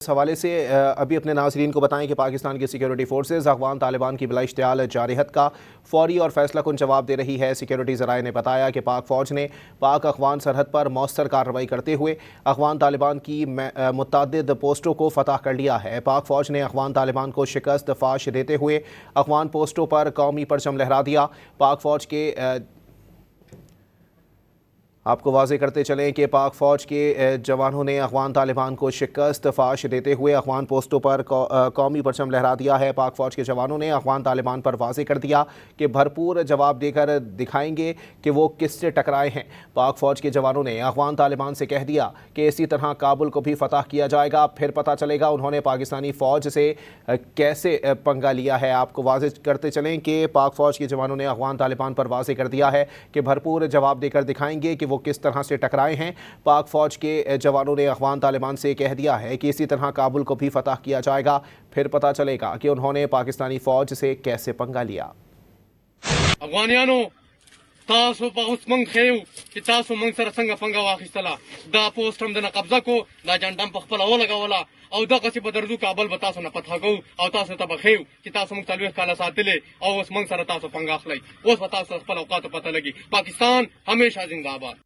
اس حوالے سے ابھی اپنے ناظرین کو بتائیں کہ پاکستان کی سیکیورٹی فورسز افغان طالبان کی بلا اشتعال جارحیت کا فوری اور فیصلہ کن جواب دے رہی ہے۔ سیکیورٹی ذرائع نے بتایا کہ پاک فوج نے پاک افغان سرحد پر مؤثر کارروائی کرتے ہوئے افغان طالبان کی متعدد پوسٹوں کو فتح کر لیا ہے۔ پاک فوج نے افغان طالبان کو شکست فاش دیتے ہوئے افغان پوسٹوں پر قومی پرچم لہرا دیا۔ پاک فوج کے آپ کو واضح کرتے چلیں کہ پاک فوج کے جوانوں نے افغان طالبان کو شکست فاش دیتے ہوئے افغان پوسٹوں پر قومی پرچم لہرا دیا ہے۔ پاک فوج کے جوانوں نے افغان طالبان پر واضح کر دیا کہ بھرپور جواب دے کر دکھائیں گے کہ وہ کس سے ٹکرائے ہیں۔ پاک فوج کے جوانوں نے افغان طالبان سے کہہ دیا کہ اسی طرح کابل کو بھی فتح کیا جائے گا، پھر پتہ چلے گا انہوں نے پاکستانی فوج سے کیسے پنگا لیا ہے۔ آپ کو واضح کرتے چلیں کہ پاک فوج کے جوانوں نے افغان طالبان پر واضح کر دیا ہے کہ بھرپور جواب دے کر دکھائیں گے کہ وہ کس طرح سے ٹکرائے ہیں۔ پاک فوج کے جوانوں نے افغان طالبان سے کہہ دیا ہے کہ اسی طرح کابل کو بھی فتح کیا جائے گا، پھر پتہ چلے گا کہ انہوں نے پاکستانی فوج سے کیسے پنگا لیا۔ افغانیانو تاسو په اوس منګ خیو چې تاسو منګ سره څنګه پنګه واخیستله، دا پوسټ هم دنه قبضه کو، دا جنډه هم په خپله ولګوله او دغسې به درځو کابل به تاسو نه فتح کوو او تاسو ته به ښیو چې تاسو موږ 40 کاله ساتلې او اوس منګ سره تاسو پنګه اخلئ. اوس به تاسو خپل اوقاتو پته لګي. پاکستان همیشه زنده باد.